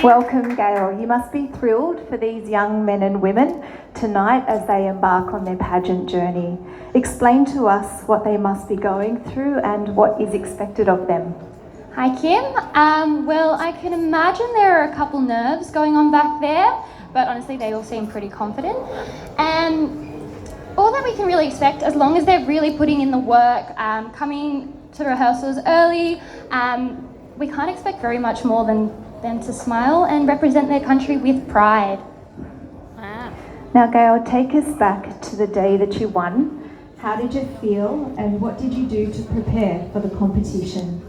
Welcome, Gail. You must be thrilled for these young men and women tonight as they embark on their pageant journey. Explain to us what they must be going through and what is expected of them. Hi, Kim. Well, I can imagine there are a couple nerves going on back there, but honestly, they all seem pretty confident. And all that we can really expect, as long as they're really putting in the work, coming to rehearsals early, we can't expect very much more than them to smile and represent their country with pride. Wow. Now, Gail, take us back to the day that you won. How did you feel and what did you do to prepare for the competition?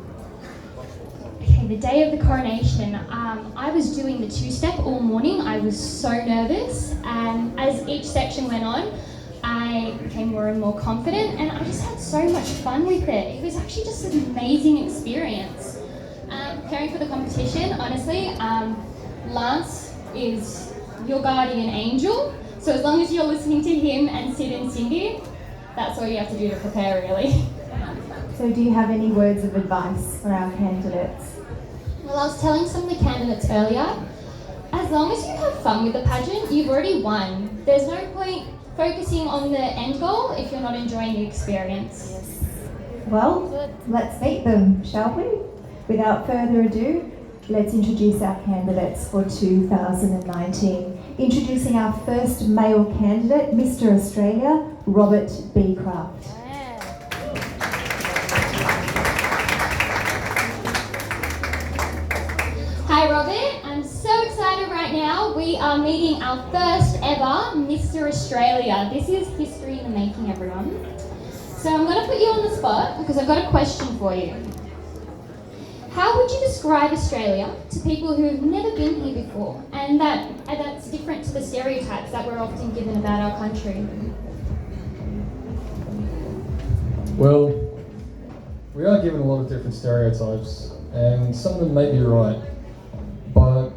Okay, the day of the coronation, I was doing the two-step all morning. I was so nervous, and as each section went on, I became more and more confident, and I just had so much fun with it. It was actually just an amazing experience. Preparing for the competition, honestly, Lance is your guardian angel, so as long as you're listening to him and Sid and Cindy, that's all you have to do to prepare, really. So do you have any words of advice for our candidates? Well, I was telling some of the candidates earlier, as long as you have fun with the pageant, you've already won. There's no point focusing on the end goal if you're not enjoying the experience. Yes. Well, let's meet them, shall we? Without further ado, let's introduce our candidates for 2019. Introducing our first male candidate, Mr. Australia, Robert Beecraft. Hi Robert, I'm so excited right now. We are meeting our first ever Mr. Australia. This is history in the making, everyone. So I'm going to put you on the spot because I've got a question for you. How would you describe Australia to people who've never been here before and that's different to the stereotypes that we're often given about our country? Well, we are given a lot of different stereotypes and some of them may be right, but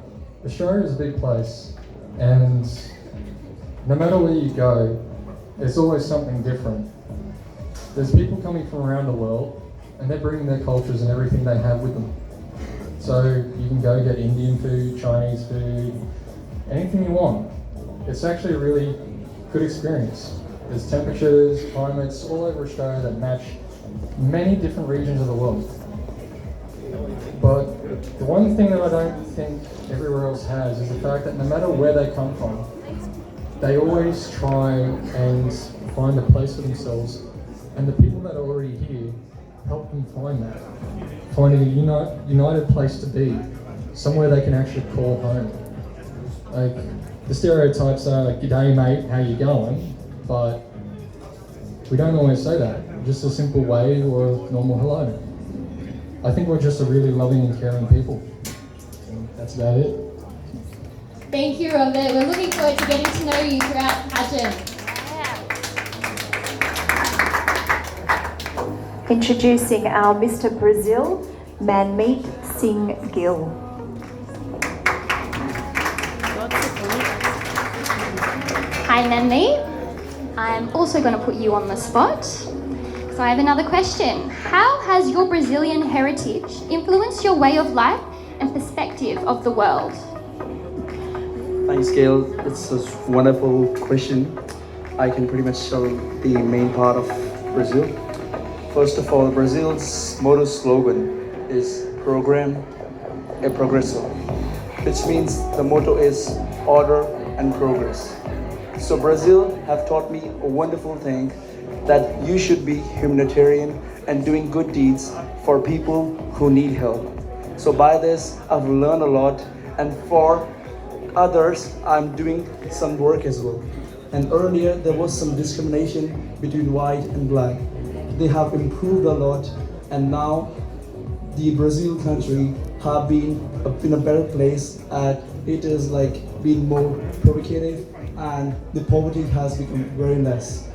Australia is a big place and no matter where you go, there's always something different. There's people coming from around the world and they're bringing their cultures and everything they have with them. So you can go get Indian food, Chinese food, anything you want. It's actually a really good experience. There's temperatures, climates all over Australia that match many different regions of the world. But the one thing that I don't think everywhere else has is the fact that no matter where they come from, they always try and find a place for themselves, and the people that are already here help them find that. Finding a united place to be, somewhere they can actually call home. Like, the stereotypes are like, "G'day mate, how you going?" But we don't always say that. Just a simple wave or a normal hello. I think we're just a really loving and caring people. And that's about it. Thank you, Robert. We're looking forward to getting to know you throughout the pageant. Introducing our Mr. Brazil, Manmeet Singh Gill. Hi Manmeet. I'm also going to put you on the spot. So I have another question. How has your Brazilian heritage influenced your way of life and perspective of the world? Thanks, Gail. It's a wonderful question. I can pretty much tell the main part of Brazil. First of all, Brazil's motto slogan is "Program e Progresso," which means the motto is order and progress. So Brazil have taught me a wonderful thing, that you should be humanitarian and doing good deeds for people who need help. So by this, I've learned a lot, and for others, I'm doing some work as well. And earlier, there was some discrimination between white and black. They have improved a lot, and now the Brazil country have been in a better place, and it is like being more provocative, and the poverty has become very less.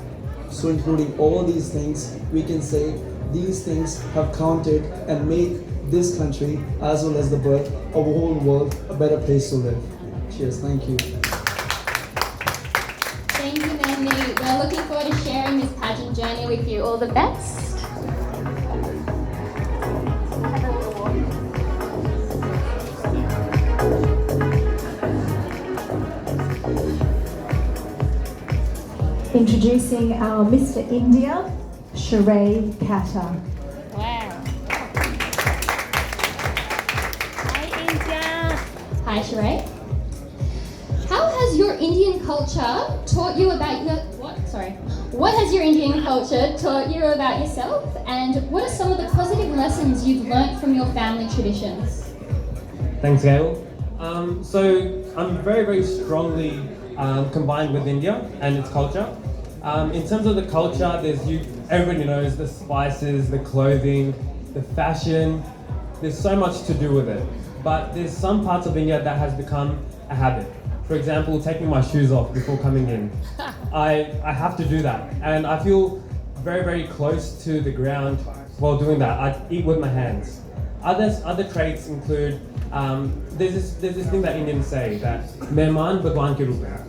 So including all these things, we can say these things have counted and made this country, as well as the birth of the whole world, a better place to live. Cheers, thank you. Thank you, Mandy. We're looking forward to sharing this pageant journey with you. All the best. Introducing our Mr. India, Sheree Katta. Wow. Hi, India. Hi, Sheree. How has your Indian culture taught you about What has your Indian culture taught you about yourself, and what are some of the positive lessons you've learnt from your family traditions? Thanks, Gail. So I'm very, very strongly combined with India and its culture. In terms of the culture, everybody knows the spices, the clothing, the fashion. There's so much to do with it. But there's some parts of India that has become a habit. For example, taking my shoes off before coming in. I have to do that. And I feel very, very close to the ground while doing that. I eat with my hands. Other traits include, there's this thing that Indians say, that mehman bhagwan ke roop hai,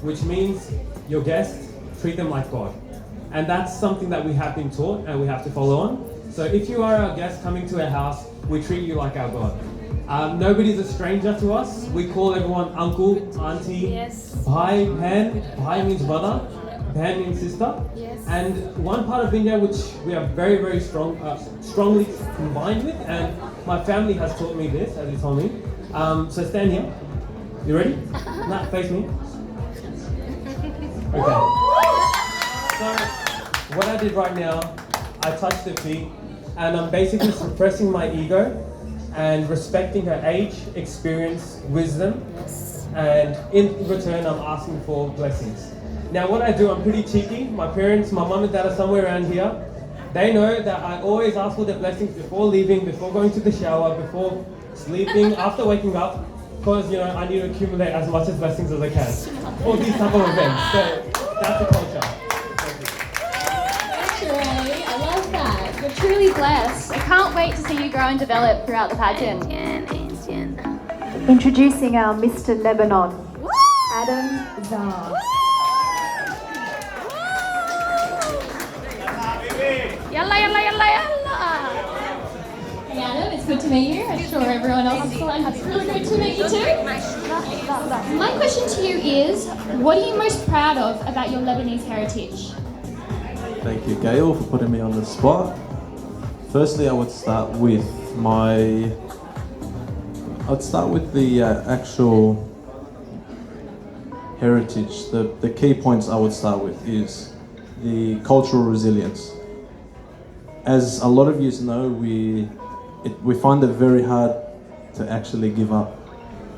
which means your guests, treat them like God. And that's something that we have been taught and we have to follow on. So if you are a guest coming to our house, we treat you like our God. Nobody's a stranger to us. We call everyone uncle, auntie, Yes. bhai, bhan. Bhai means brother, bhan means sister. Yes. And one part of India which we are very, very strongly combined with, and my family has taught me this, as you told me. So stand here. You ready? Nah, face me. Okay. So what I did right now, I touched the feet, and I'm basically suppressing my ego and respecting her age, experience, wisdom, and in return I'm asking for blessings. Now what I do, I'm pretty cheeky. My parents, my mum and dad are somewhere around here. They know that I always ask for their blessings before leaving, before going to the shower, before sleeping, after waking up, because I need to accumulate as much as blessings as I can for these type of events. So that's the culture. Sheree, I love that. You're truly blessed. I can't wait to see you grow and develop throughout the pageant. Introducing our Mr. Lebanon, Adam Zah. Yalla, yalla, yalla, yalla. Hey Adam, it's good to meet you. I'm sure everyone else is fine. It's really great to meet you too. My question to you is, what are you most proud of about your Lebanese heritage? Thank you, Gail, for putting me on the spot. Firstly, I would start with the actual heritage. The key points I would start with is the cultural resilience. As a lot of you know, we find it very hard to actually give up.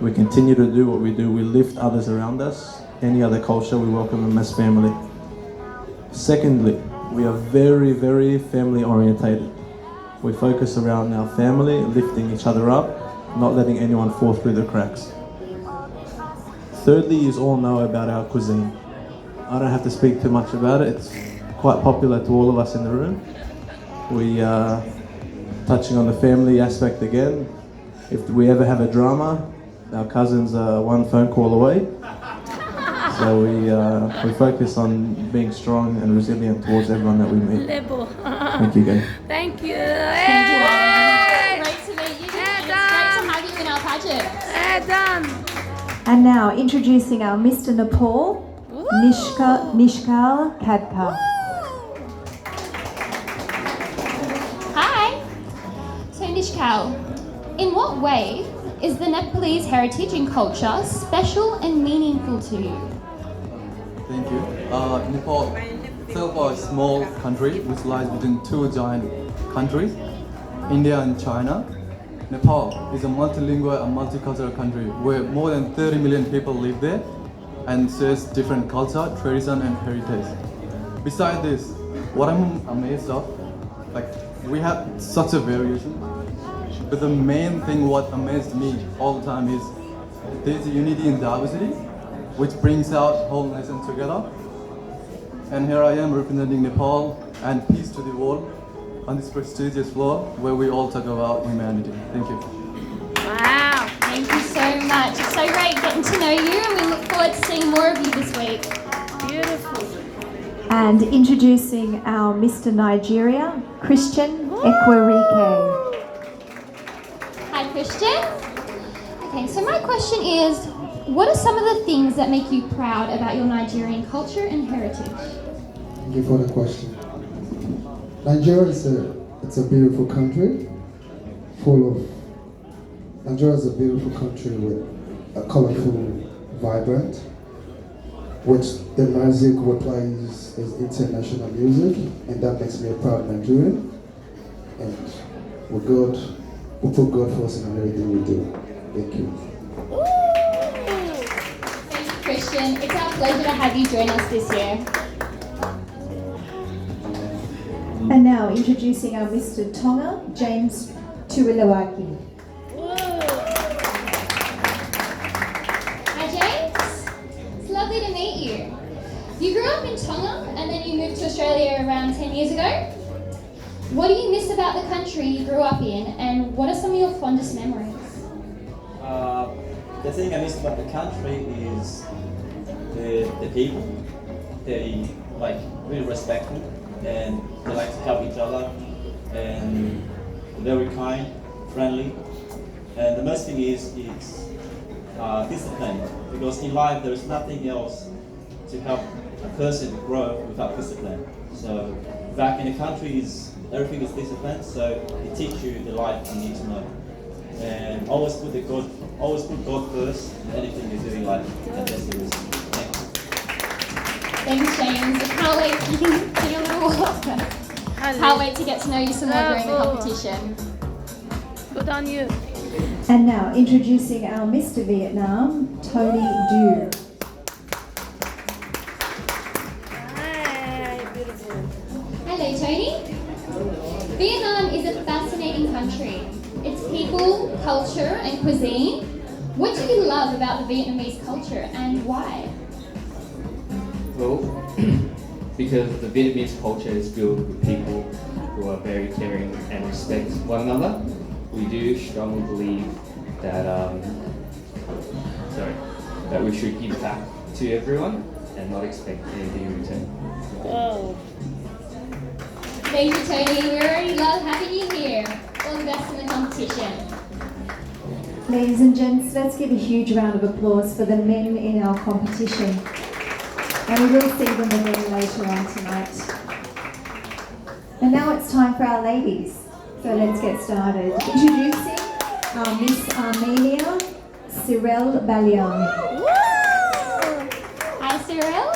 We continue to do what we do. We lift others around us. Any other culture, we welcome them as family. Secondly, we are very, very family orientated. We focus around our family, lifting each other up, not letting anyone fall through the cracks. Thirdly, you all know about our cuisine. I don't have to speak too much about it. It's quite popular to all of us in the room. We are touching on the family aspect again. If we ever have a drama, our cousins are one phone call away. So we focus on being strong and resilient towards everyone that we meet. Thank you, guys. Thank you. Thank you, Hey. Adam. Great to meet you. And it's great to have you in our pageant. Adam. And now introducing our Mr. Nepal, Nishkal Kadkar. Hi. So Nishkal, in what way is the Nepalese heritage and culture special and meaningful to you? Thank you. Nepal itself is a small country which lies between two giant countries, India and China. Nepal is a multilingual and multicultural country where more than 30 million people live there and shares different culture, tradition and heritage. Besides this, what I'm amazed of, we have such a variation, but the main thing what amazed me all the time is there's a unity in diversity, which brings out whole nation together. And here I am representing Nepal and peace to the world on this prestigious floor where we all talk about humanity. Thank you. Wow. Thank you so much. It's so great getting to know you, and we look forward to seeing more of you this week. Beautiful. And introducing our Mr. Nigeria, Christian Ekwerike. Hi, Christian. Okay, so my question is, what are some of the things that make you proud about your Nigerian culture and heritage? Thank you for the question. Nigeria it's a beautiful country, Nigeria is a beautiful country with a colorful, vibrant, which the music we play is international music, and that makes me a proud Nigerian. And we put God first in everything we do. Thank you. Thank you, Christian. It's our pleasure to have you join us this year. And now introducing our Mr. Tonga, James Tuilawaki. Hi, James. It's lovely to meet you. You grew up in Tonga and then you moved to Australia around 10 years ago. What do you miss about the country you grew up in, and what are some of your fondest memories? The thing I miss about the country is the people. They really respectful, and they like to help each other, and very kind, friendly. And the most thing is discipline, because in life there is nothing else to help a person to grow without discipline. So back in the country everything is disciplined, so it teaches you the life you need to know. And always put God first in anything you're doing, like and that's the reason. Thanks, James. I can't wait. You can sing a little water. Can't wait to get to know you some more during the competition. Good on you. And now introducing our Mr. Vietnam, Tony Du. Hi, beautiful. Hello, Tony. Vietnam is a fascinating country. Its people, culture, and cuisine. What do you love about the Vietnamese culture, and why? Well, because the Vietnamese culture is filled with people who are very caring and respect one another. We do strongly believe that that we should give back to everyone and not expect anything in return. Whoa. Thank you, Tony. We already love having you here. All the best in the competition. Ladies and gents, let's give a huge round of applause for the men in our competition. And we will see them again later on tonight. And now it's time for our ladies. So let's get started. Introducing Miss Armenia, Cyril Balian. Hi, Cyril.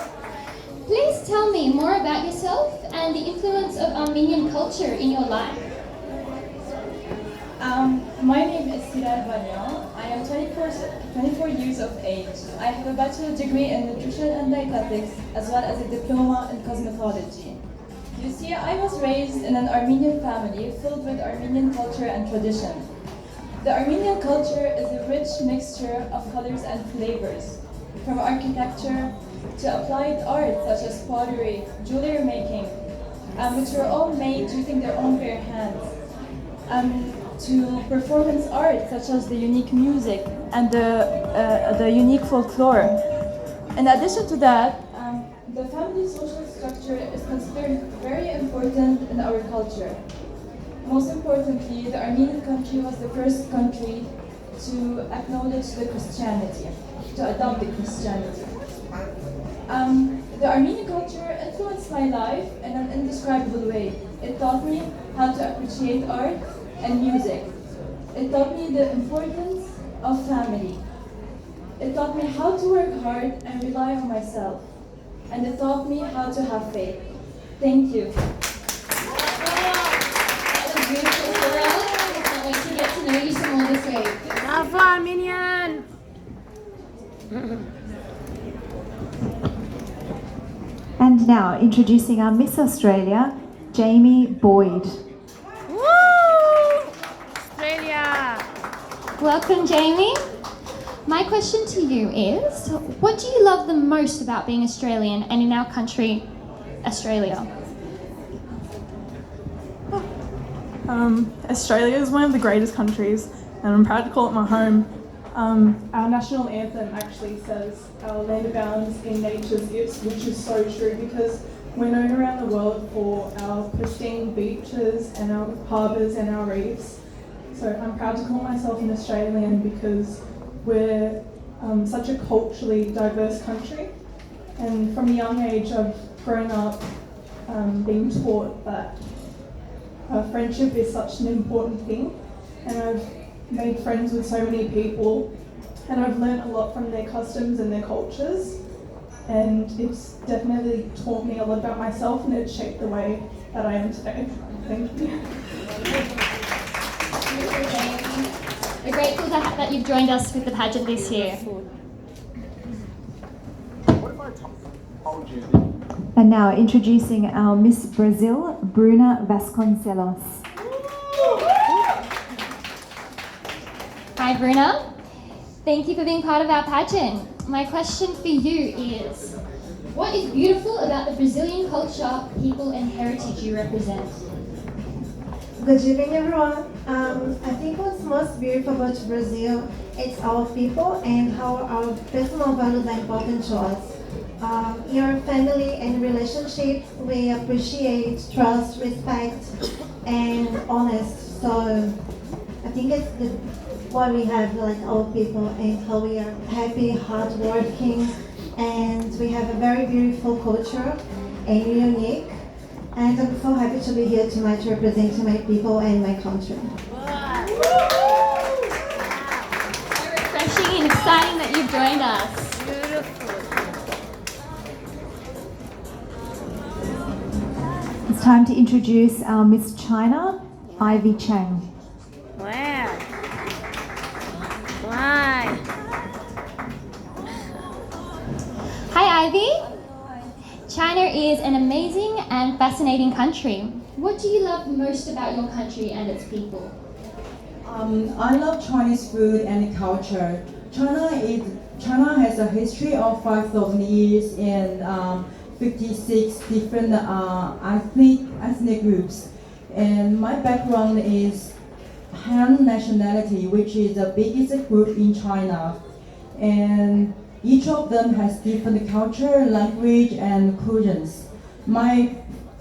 Please tell me more about yourself and the influence of Armenian culture in your life. My name is Cyril Balian. I am 24 years of age. I have a bachelor's degree in nutrition and dietetics, as well as a diploma in cosmetology. You see, I was raised in an Armenian family filled with Armenian culture and tradition. The Armenian culture is a rich mixture of colors and flavors, from architecture to applied art such as pottery, jewelry making, which were all made using their own bare hands, to performance art such as the unique music and the unique folklore. In addition to that, the family social structure is considered very important in our culture. Most importantly, the Armenian country was the first country to acknowledge the Christianity, to adopt the Christianity. The Armenian culture influenced my life in an indescribable way. It taught me how to appreciate art and music. It taught me the importance of family. It taught me how to work hard and rely on myself. And it taught me how to have faith. Thank you. That was beautiful, Cyril. I can't wait to get to know you some more this week. Bravo, Armenian. And now introducing our Miss Australia, Jamie Boyd. Woo! Australia. Welcome, Jamie. My question to you is, what do you love the most about being Australian and in our country, Australia? Australia is one of the greatest countries, and I'm proud to call it my home. Our national anthem actually says our land abounds in nature's gifts, which is so true because we're known around the world for our pristine beaches and our harbours and our reefs. So I'm proud to call myself an Australian because we're such a culturally diverse country. And from a young age, I've grown up being taught that friendship is such an important thing. And I've made friends with so many people, and I've learned a lot from their customs and their cultures. And it's definitely taught me a lot about myself, and it's shaped the way that I am today. Thank you. We're grateful that you've joined us with the pageant this year. And now introducing our Miss Brazil, Bruna Vasconcelos. Hi Bruna, thank you for being part of our pageant. My question for you is, what is beautiful about the Brazilian culture, people and heritage you represent? Good evening, everyone. I think what's most beautiful about Brazil is our people and how our personal values are important to us. In our family and relationships, we appreciate trust, respect, and honest. So I think it's what we have, like our people, and how we are happy, hardworking, and we have a very beautiful culture and unique. And I'm so happy to be here tonight representing my people and my country. So refreshing and exciting that you've joined us. It's time to introduce our Miss China, Ivy Chang. Wow. Why? Hi Ivy. China is an amazing and fascinating country. What do you love most about your country and its people? I love Chinese food and culture. China has a history of 5,000 years and 56 different ethnic groups. And my background is Han nationality, which is the biggest group in China. And each of them has different culture, language, and cuisines.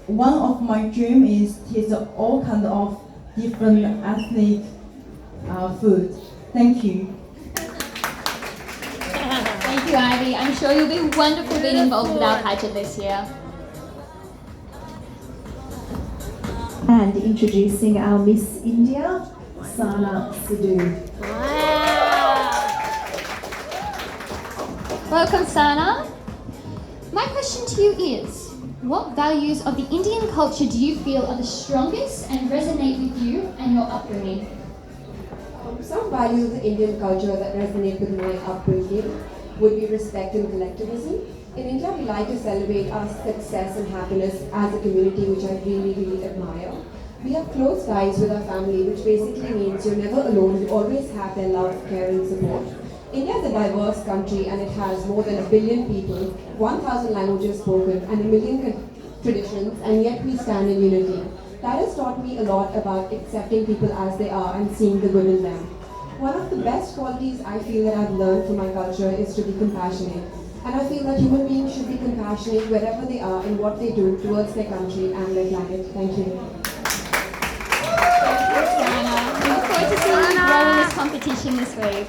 One of my dream is to taste all kind of different ethnic food. Thank you. Thank you, Ivy. I'm sure you'll be wonderful being involved with our pageant this year. And introducing our Miss India, Sana Sidhu. Welcome, Sana. My question to you is, what values of the Indian culture do you feel are the strongest and resonate with you and your upbringing? Some values of the Indian culture that resonate with my upbringing would be respect and collectivism. In India, we like to celebrate our success and happiness as a community, which I really, really admire. We have close ties with our family, which basically means you're never alone, you always have their love, care and support. India is a diverse country and it has more than 1 billion people, 1,000 languages spoken and 1 million traditions, and yet we stand in unity. That has taught me a lot about accepting people as they are and seeing the good in them. One of the best qualities I feel that I've learned from my culture is to be compassionate. And I feel that human beings should be compassionate wherever they are and what they do towards their country and their planet. Thank you. Thank you, Sana. We look forward to seeing you grow in this competition this week.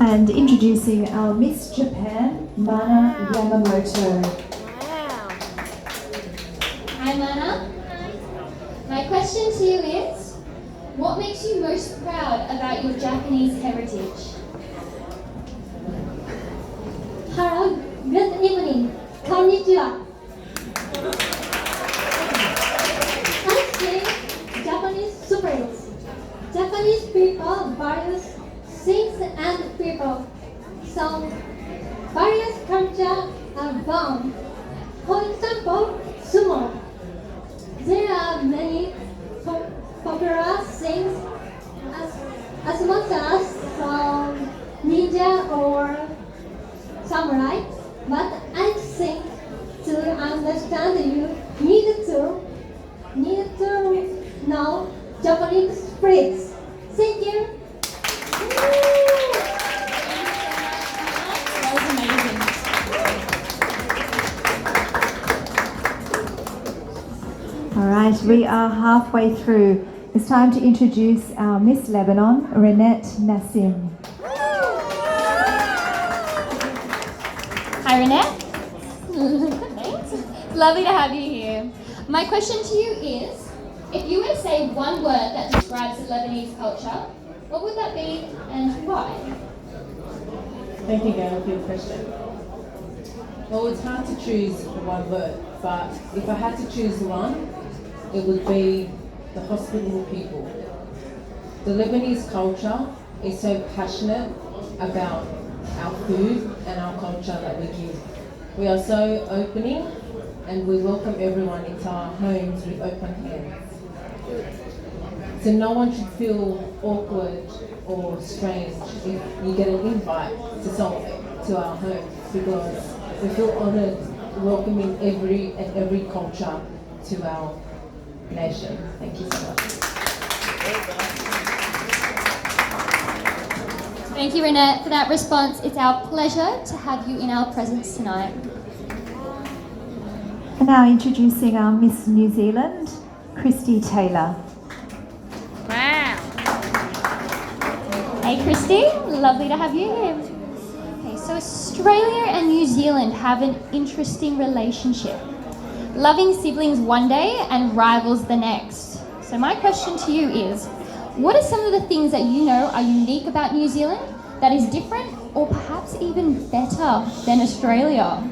And introducing our Miss Japan, Mana Yamamoto. Hi, Mana. My question to you is, what makes you most proud about your Japanese heritage? Hello, good evening. Konnichiwa. I sing Japanese superhits. Japanese people value things and people. So various cultures are born. For example, sumo. There are many popular things as much as ninja or samurai, but I think to understand you need to know Japanese phrases. Thank you. That was amazing. All right, we are halfway through It's time to introduce our Miss Lebanon, Renette Nassim. Hi, Renette. Thanks. Lovely to have you here. My question to you is, if you were to say one word that describes the Lebanese culture, what would that be and why? Thank you, Gail, for your question. Well, it's hard to choose the one word, but if I had to choose one, it would be the hospitable people. The Lebanese culture is so passionate about our food and our culture that we give. We are so opening and we welcome everyone into our homes with open hands. So no one should feel awkward or strange if you get an invite to our homes, because we feel honoured welcoming every culture to our nation. Thank you so much. Thank you, Renette, for that response. It's our pleasure to have you in our presence tonight. And now introducing our Miss New Zealand, Christy Taylor. Wow. Hey, Christy. Lovely to have you here. Okay, so Australia and New Zealand have an interesting relationship. Loving siblings one day and rivals the next. So my question to you is, what are some of the things that you know are unique about New Zealand that is different or perhaps even better than Australia?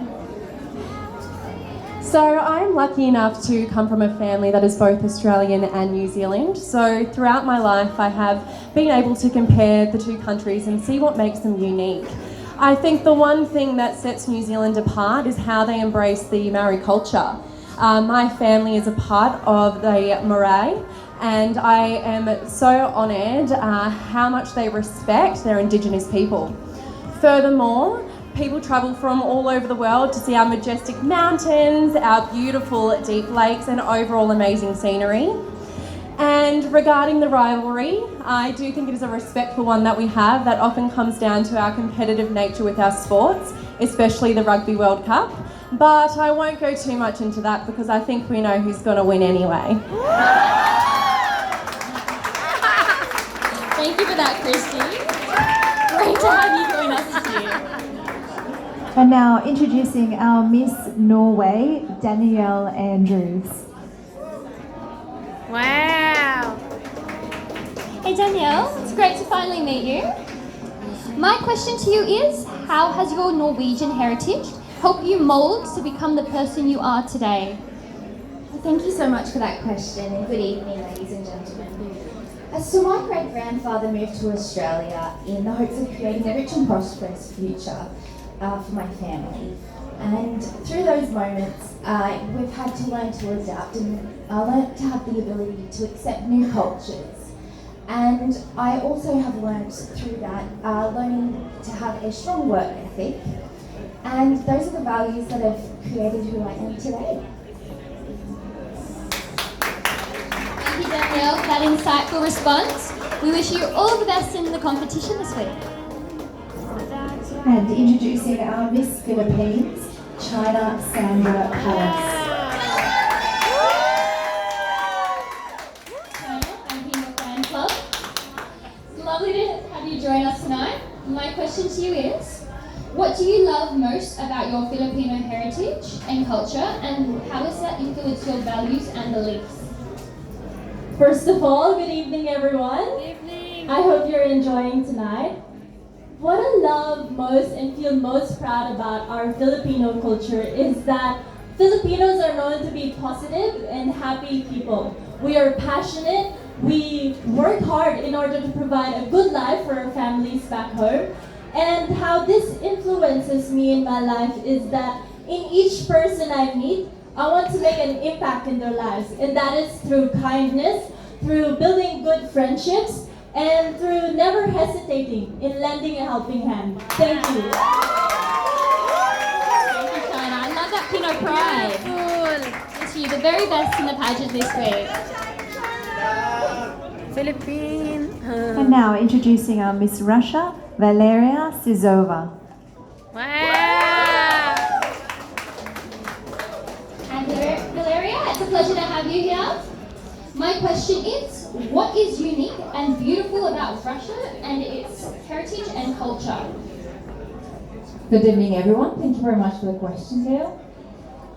So I'm lucky enough to come from a family that is both Australian and New Zealand. So throughout my life I have been able to compare the two countries and see what makes them unique. I think the one thing that sets New Zealand apart is how they embrace the Maori culture. My family is a part of the Marae, and I am so honoured how much they respect their Indigenous people. Furthermore, people travel from all over the world to see our majestic mountains, our beautiful deep lakes, and overall amazing scenery. And regarding the rivalry, I do think it is a respectful one that we have that often comes down to our competitive nature with our sports, especially the Rugby World Cup. But I won't go too much into that because I think we know who's going to win anyway. Thank you for that, Christy. Great to have you join us here. And now introducing our Miss Norway, Danielle Andrews. Wow. Hey Danielle, it's great to finally meet you. My question to you is, how has your Norwegian heritage helped you mould to become the person you are today? Well, thank you so much for that question, and good evening, ladies and gentlemen. So my great-grandfather moved to Australia in the hopes of creating a rich and prosperous future for my family. And through those moments, we've had to learn to adapt and learn to have the ability to accept new cultures. And I also have learned through that, learning to have a strong work ethic. And those are the values that have created who I am today. Thank you, Danielle, for that insightful response. We wish you all the best in the competition this week. And introducing our Miss Philippines, China Sandra Palace. I'm here your fan club. It's lovely to have you join us tonight. My question to you is, what do you love most about your Filipino heritage and culture, and how does that influence your values and beliefs? First of all, good evening everyone. Good evening. I hope you're enjoying tonight. What I love most and feel most proud about our Filipino culture is that Filipinos are known to be positive and happy people. We are passionate, we work hard in order to provide a good life for our families back home. And how this influences me in my life is that in each person I meet, I want to make an impact in their lives. And that is through kindness, through building good friendships, and through never hesitating in lending a helping hand. Thank you. Thank you, China. I love that Pinot Pride. Wish you the very best in the pageant this week. Philippines. And now introducing our Miss Russia, Valeria Sizova. Wow. And Valeria, it's a pleasure to have you here. My My question is, what is unique and beautiful about Russia and its heritage and culture? Good evening, everyone. Thank you very much for the question, Gail.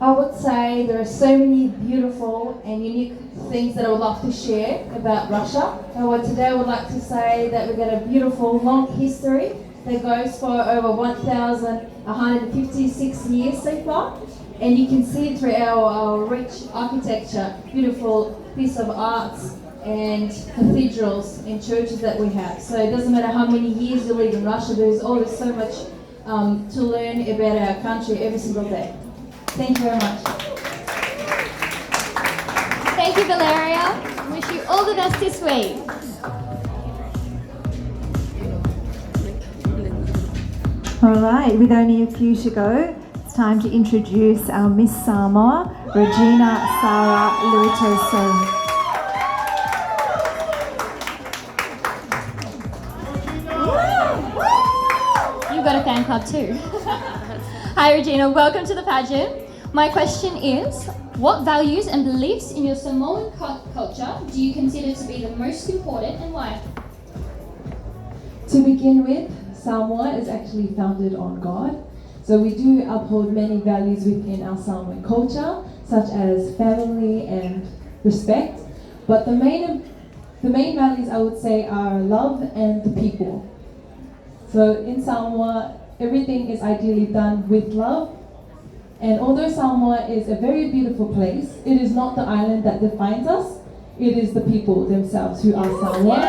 I would say there are so many beautiful and unique things that I would love to share about Russia. However, today I would like to say that we've got a beautiful long history that goes for over 1,156 years so far. And you can see through our rich architecture, beautiful piece of arts and cathedrals and churches that we have. So it doesn't matter how many years you live in Russia, there's always so much to learn about our country every single day. Thank you very much. Thank you, Valeria. Wish you all the best this week. All right, with only a few to go, it's time to introduce our Miss Samoa, Regina Sara Luitoso. You've got a fan club too. Hi Regina, welcome to the pageant. My question is, what values and beliefs in your Samoan culture do you consider to be the most important and why? To begin with, Samoa is actually founded on God. So we do uphold many values within our Samoan culture, such as family and respect. But the main values I would say are love and the people. So in Samoa, everything is ideally done with love. And although Samoa is a very beautiful place, it is not the island that defines us, it is the people themselves who are Samoan.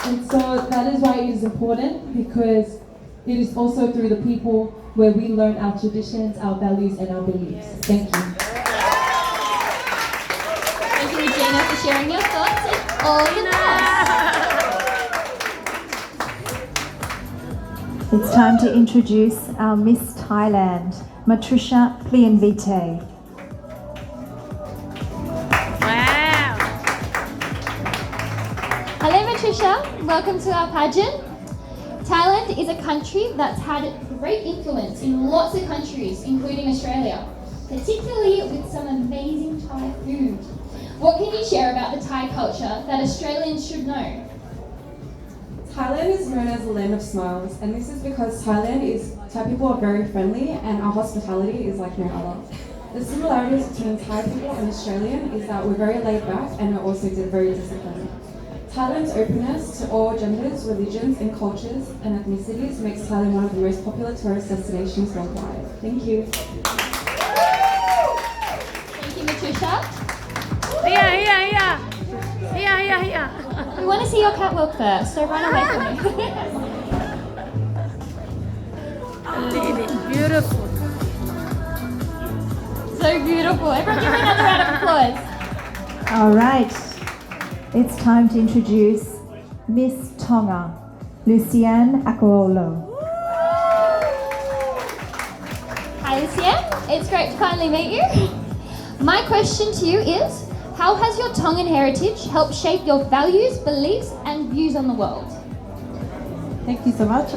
And so that is why it is important, because it is also through the people where we learn our traditions, our values, and our beliefs. Thank you. Thank you, Regina, for sharing your thoughts and all the best. It's time to introduce our Miss Thailand, Matricia Plienvite. Hello Matricia, welcome to our pageant. Thailand is a country that's had great influence in lots of countries, including Australia, particularly with some amazing Thai food. What can you share about the Thai culture that Australians should know? Thailand is known as the land of smiles, and this is because Thai people are very friendly and our hospitality is like no other. The similarities between Thai people and Australian is that we're very laid back and we're also very disciplined. Thailand's openness to all genders, religions and cultures and ethnicities makes Thailand one of the most popular tourist destinations worldwide. Thank you. Thank you, Matricia. Here. We want to see your catwalk first, so run away from me. Beautiful. So beautiful. Everyone give me another round of applause. All right, it's time to introduce Miss Tonga, Luciane Akolo. Hi Lucienne, it's great to finally meet you. My question to you is, how has your Tongan heritage helped shape your values, beliefs and views on the world? Thank you so much.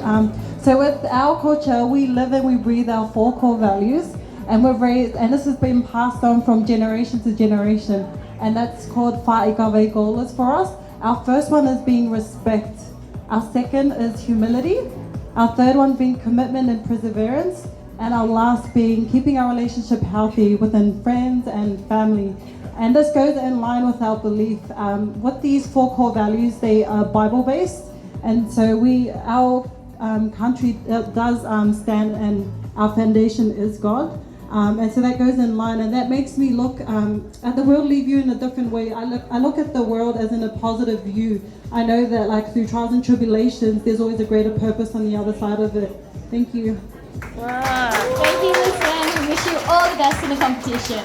So with our culture, we live and we breathe our 4 core values, and and this has been passed on from generation to generation, and that's called Whaikawe Golas for us. Our first one is being respect. Our second is humility. Our third one being commitment and perseverance, and our last being keeping our relationship healthy within friends and family. And this goes in line with our belief. With these 4 core values, they are Bible-based, and so our country does stand, and our foundation is God. And so that goes in line, and that makes me look at the worldly view in a different way. I look at the world as in a positive view. I know that through trials and tribulations, there's always a greater purpose on the other side of it. Thank you. Wow. Thank you, Lucienne. We wish you all the best in the competition.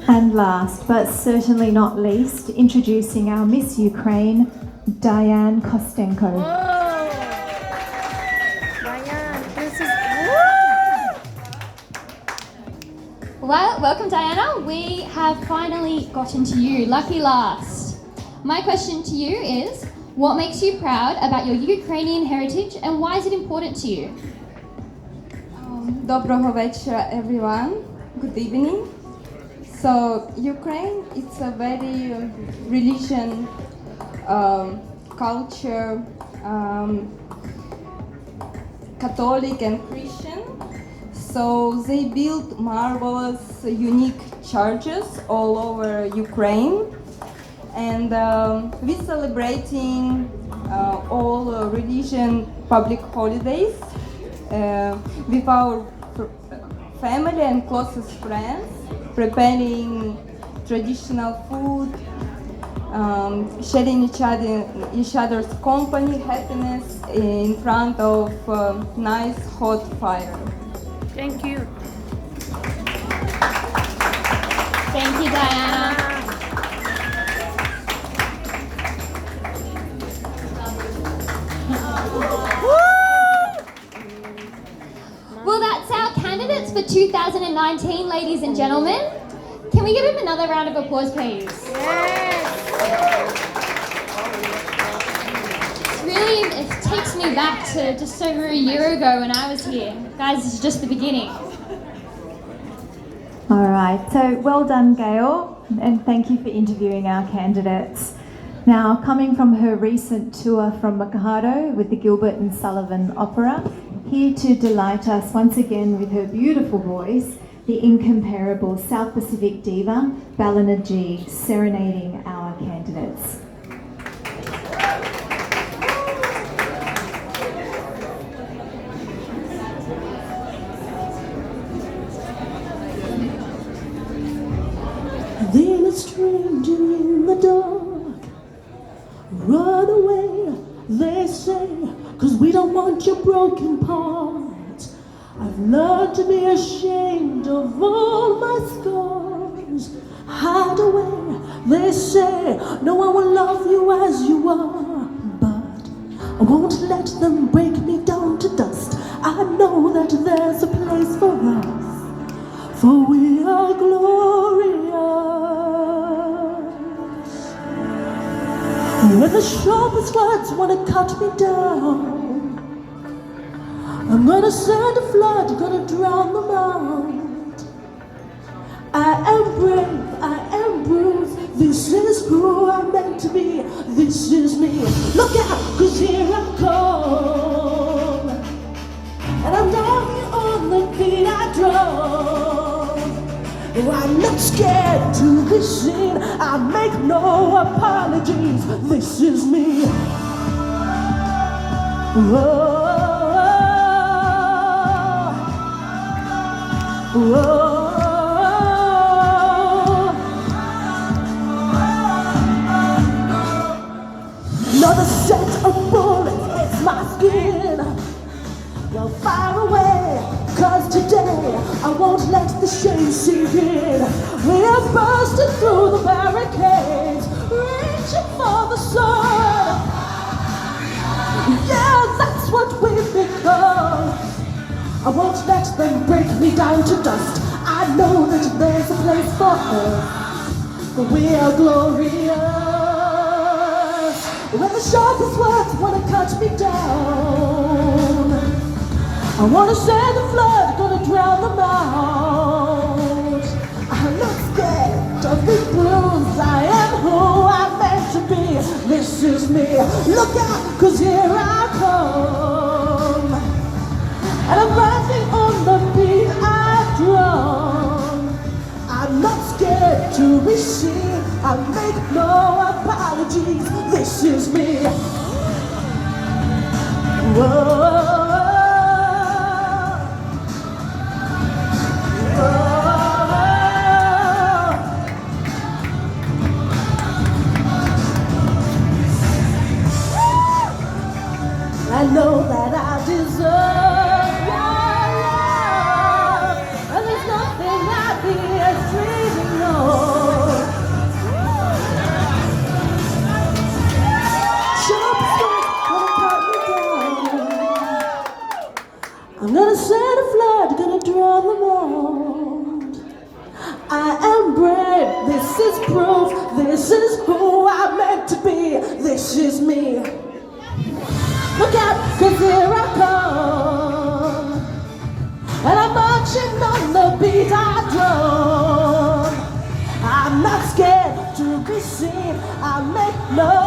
And last, but certainly not least, introducing our Miss Ukraine, Diane Kostenko. Well, welcome Diana. We have finally gotten to you. Lucky last. My question to you is, What makes you proud about your Ukrainian heritage and why is it important to you? Доброго вечора, everyone. Good evening. So Ukraine, it's a very religion, culture, Catholic and Christian. So they built marvelous, unique churches all over Ukraine. And we're celebrating all religion public holidays with our family and closest friends, preparing traditional food, sharing each other's company, happiness in front of nice hot fire. Thank you. Thank you, Diana. Well, that's our candidates for 2019, ladies and gentlemen. Can we give him another round of applause, please? It takes me back to just over a year ago when I was here. Guys, this is just the beginning. All right, so well done, Gail, and thank you for interviewing our candidates. Now, coming from her recent tour from Mikado with the Gilbert and Sullivan Opera, here to delight us once again with her beautiful voice, the incomparable South Pacific diva, Ballina G, serenading our candidates. Then a stranger in the dark, run away, they say, 'cause we don't want your broken parts. I've learned to be ashamed of all my scars. Hide away, they say, no one will love you as you are. But I won't let them break me down to dust. I know that there's a place for us, for we are glorious. When the sharpest words wanna cut me down, I'm gonna send a flood, gonna drown them out. I am brave, I am bruised, this is who I'm meant to be, this is me. Look out, 'cause here I come, and I'm down on the beat I drum. I'm not scared to be seen, I make no apologies, this is me. Whoa. Whoa. Another set of bullets hits my skin. Well, fire away, 'cause today I won't let the shame sink in. We are bursting through the barricades, reaching for the sun. Yeah, that's what we've become. I won't let them break me down to dust. I know that there's a place for us, for we are glorious. When the sharpest words wanna cut me down, I wanna send a flood, gonna drown them out. I'm not scared of being bruised, I am who I'm meant to be. This is me, look out, 'cause here I come. And I'm rising on the beat I drum. I'm not scared to be seen, I make no apologies, this is me. Whoa. I know that I deserve your love, and there's nothing I'd be dreaming of. Sharp strokes gonna cut me down. I'm gonna send a flood, gonna drown them out. I am brave, this is proof, this is who I'm meant to be, this is me. Look out, 'cause here I come, and I'm marching on the beat I drum. I'm not scared to be seen, I make no